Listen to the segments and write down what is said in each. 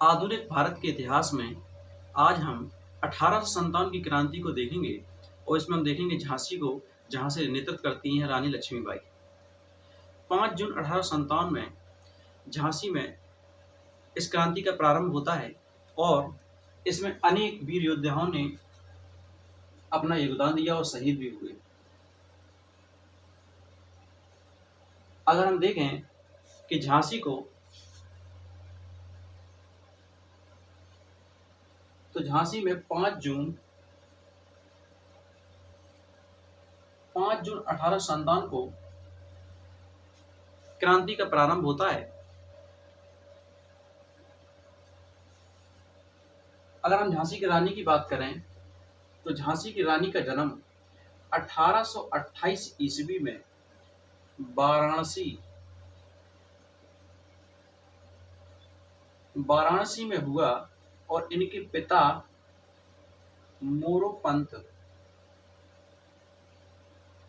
आधुनिक भारत के इतिहास में आज हम 1857 की क्रांति को देखेंगे और इसमें हम देखेंगे झांसी को, जहां से नेतृत्व करती हैं रानी लक्ष्मीबाई। 5 जून 1857 में झांसी में इस क्रांति का प्रारंभ होता है और इसमें अनेक वीर योद्धाओं ने अपना योगदान दिया और शहीद भी हुए। अगर हम देखें कि झांसी को, तो झांसी में 5 जून 1857 को क्रांति का प्रारंभ होता है। अगर हम झांसी की रानी की बात करें तो झांसी की रानी का जन्म 1828 ईस्वी में वाराणसी में हुआ और इनके पिता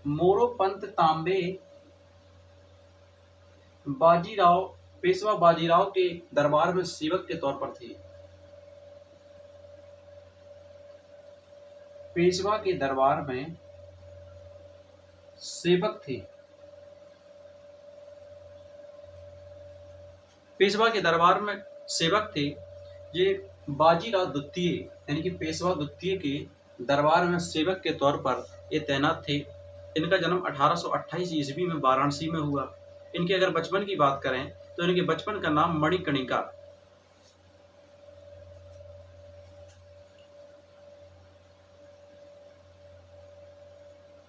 मोरोपंत तांबे पेशवा बाजीराव के दरबार में सेवक के तौर पर थे। पेशवा के दरबार में सेवक थे। पेशवा के दरबार में सेवक थे। ये बाजीराव द्वितीय यानी कि पेशवा द्वितीय के दरबार में सेवक के तौर पर ये तैनात थे। इनका जन्म 1828 ईस्वी में वाराणसी में हुआ। इनके अगर बचपन की बात करें तो इनके बचपन का नाम मणिकर्णिका।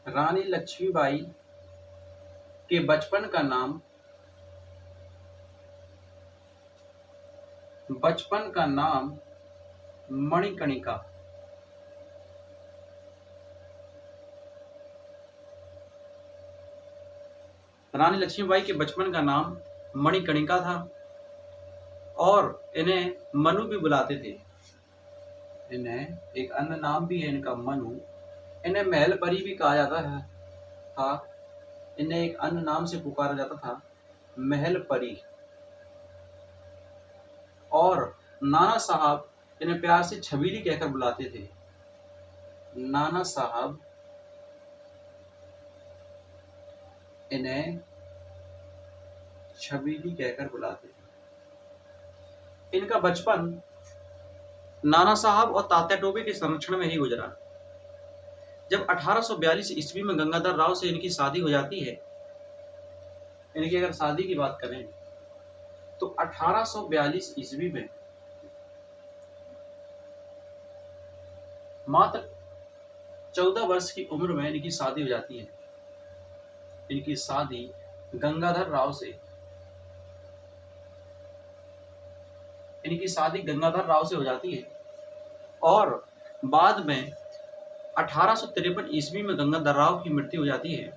रानी लक्ष्मीबाई के बचपन का नाम मणिकर्णिका। रानी लक्ष्मीबाई के बचपन का नाम मणिकर्णिका था और इन्हें मनु भी बुलाते थे। इन्हें एक अन्य नाम भी है इनका मनु। इन्हें महल परी भी कहा जाता था। इन्हें एक अन्य नाम से पुकारा जाता था, महल परी। और नाना साहब इन्हें प्यार से छबीली कहकर बुलाते थे। नाना साहब इन्हें छबीली कहकर बुलाते थे। इनका बचपन नाना साहब और तात्या टोपे के संरक्षण में ही गुजरा। जब 1842 ईस्वी में गंगाधर राव से इनकी शादी हो जाती है, इनकी अगर शादी की बात करें तो 1842 ईस्वी में मात्र 14 वर्ष की उम्र में इनकी शादी हो जाती है। इनकी शादी गंगाधर राव से हो जाती है और बाद में 1853 ईस्वी में गंगाधर राव की मृत्यु हो जाती है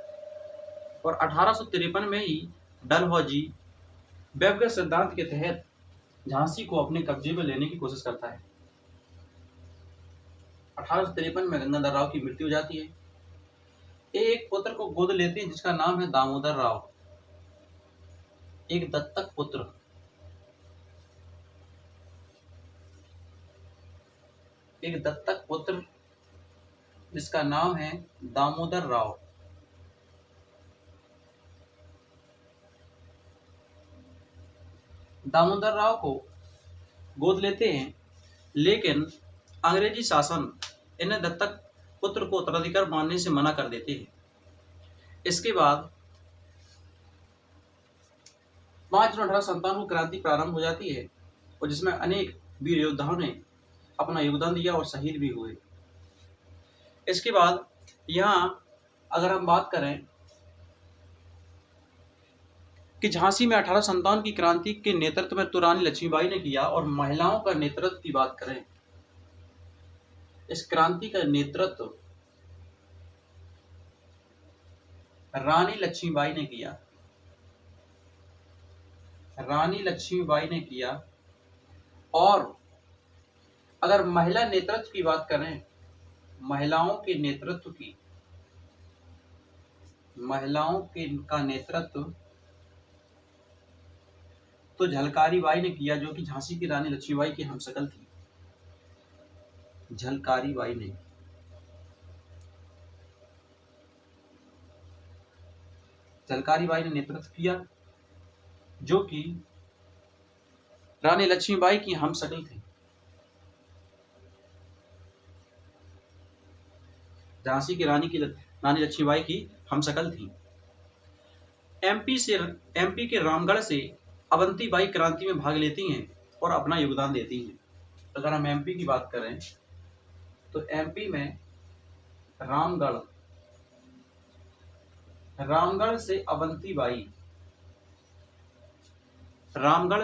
और 1853 में ही डलहौजी वैभव सिद्धांत के तहत झांसी को अपने कब्जे में लेने की कोशिश करता है। 1853 में गंगाधर राव की मृत्यु हो जाती है। एक पुत्र को गोद लेते हैं जिसका नाम है दामोदर राव, एक दत्तक पुत्र जिसका नाम है दामोदर राव। दामोदर राव को गोद लेते हैं, लेकिन अंग्रेजी शासन इन्हें दत्तक पुत्र को उत्तराधिकार मानने से मना कर देते हैं। इसके बाद 5 जून 1857 को क्रांति प्रारंभ हो जाती है और जिसमें अनेक वीर योद्धाओं ने अपना योगदान दिया और शहीद भी हुए। इसके बाद यहाँ अगर हम बात करें कि झांसी में 1857 की क्रांति के नेतृत्व में तो रानी लक्ष्मीबाई ने किया, और महिलाओं का नेतृत्व की बात करें, इस क्रांति का नेतृत्व रानी लक्ष्मीबाई ने किया। और अगर महिला नेतृत्व की बात करें, महिलाओं का नेतृत्व तो झलकारी बाई ने किया, जो कि झांसी की रानी लक्ष्मीबाई की हमशक्ल थी। झलकारी बाई ने नेतृत्व किया, जो कि रानी लक्ष्मीबाई की हमशक्ल थी। झांसी की रानी लक्ष्मीबाई की हमशक्ल थी। एमपी के रामगढ़ से अवंतीबाई क्रांति में भाग लेती हैं और अपना योगदान देती हैं। अगर हम एमपी की बात करें तो एमपी में रामगढ़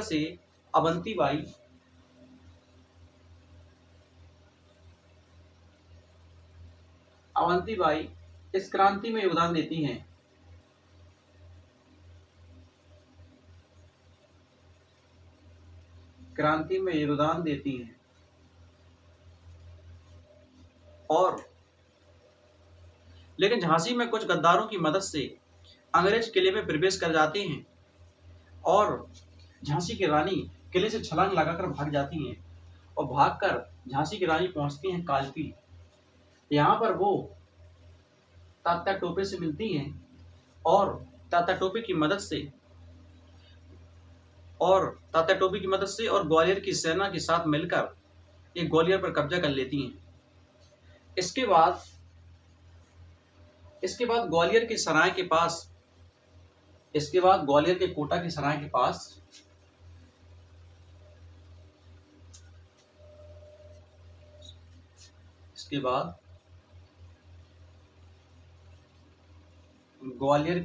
से अवंतीबाई इस क्रांति में योगदान देती हैं। और लेकिन झांसी में कुछ गद्दारों की मदद से अंग्रेज किले में प्रवेश कर जाते हैं और झांसी की रानी किले से छलांग लगाकर भाग जाती हैं और भागकर झांसी की रानी पहुंचती हैं कालपी। यहाँ पर वो तात्या टोपे से मिलती हैं और तात्या टोपे की मदद से और ग्वालियर की सेना के साथ मिलकर ये ग्वालियर पर कब्जा कर लेती हैं। इसके बाद ग्वालियर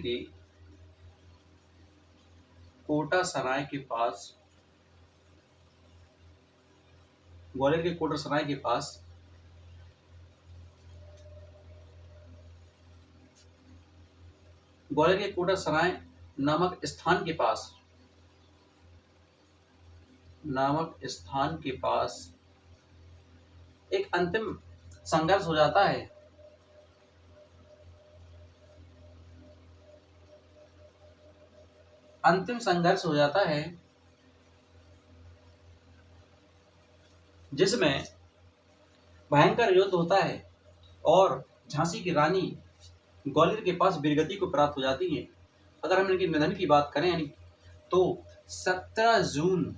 के कोटा के सराय के पास ग्वालियर के कोटा सराय के पास ग्वालियर के कोटा सराय नामक स्थान के पास एक अंतिम संघर्ष हो जाता है। जिसमें भयंकर युद्ध होता है और झांसी की रानी ग्वालियर के पास वीरगति को प्राप्त हो जाती है। अगर हम इनके निधन की बात करें तो 17 जून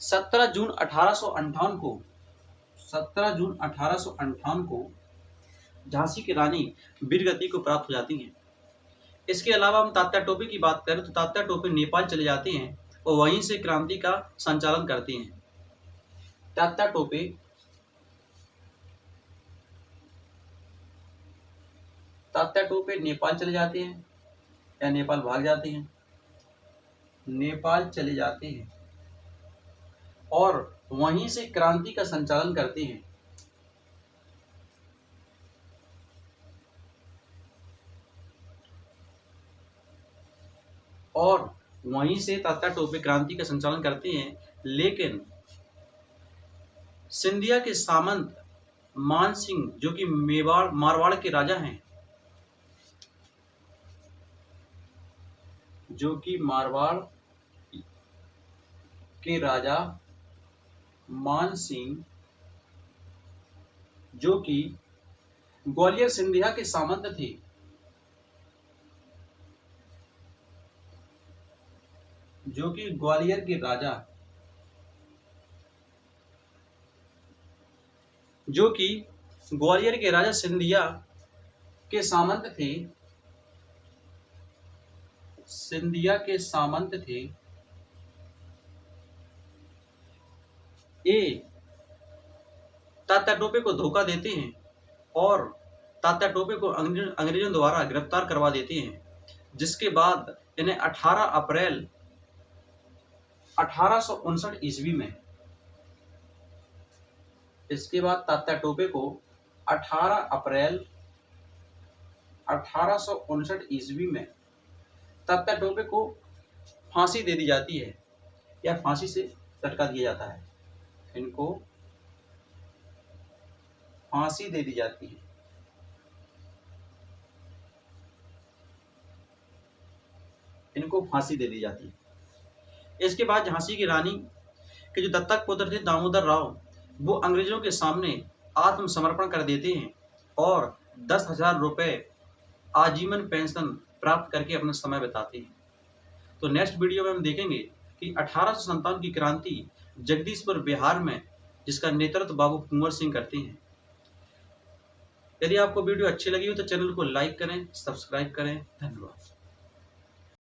1858 को झांसी की रानी वीरगति को प्राप्त हो जाती हैं। इसके अलावा हम तात्या टोपे की बात करें तो तात्या टोपे नेपाल चले जाते हैं और वहीं से क्रांति का संचालन करते हैं। तात्या टोपे नेपाल चले जाते हैं या नेपाल भाग जाते हैं। नेपाल चले जाते हैं और वहीं से क्रांति का संचालन करते हैं। और वहीं से तात्या टोपे क्रांति का संचालन करते हैं, लेकिन सिंधिया के सामंत मान सिंह, जो कि मारवाड़ के राजा हैं, मान सिंह, जो कि ग्वालियर सिंधिया के सामंत थे, जो कि ग्वालियर के राजा सिंधिया के सामंत थे। ये तात्या टोपे को धोखा देते हैं और तात्या टोपे को अंग्रेजों द्वारा गिरफ्तार करवा देते हैं, जिसके बाद इन्हें 18 अप्रैल 1859 ईस्वी में इसके बाद तात्या टोपे को 18 अप्रैल 1859 ईस्वी में तात्या टोपे को फांसी दे दी जाती है या फांसी से लटका दिया जाता है। इनको फांसी दे दी जाती है। इसके बाद झांसी की रानी के जो दत्तक पुत्र थे दामोदर राव, वो अंग्रेजों के सामने आत्मसमर्पण कर देते हैं और 10,000 रुपये आजीवन पेंशन प्राप्त करके अपना समय बिताते हैं। तो नेक्स्ट वीडियो में हम देखेंगे कि 1857 की क्रांति जगदीशपुर बिहार में, जिसका नेतृत्व बाबू कुंवर सिंह करते हैं। यदि आपको वीडियो अच्छी लगी हो तो चैनल को लाइक करें, सब्सक्राइब करें। धन्यवाद।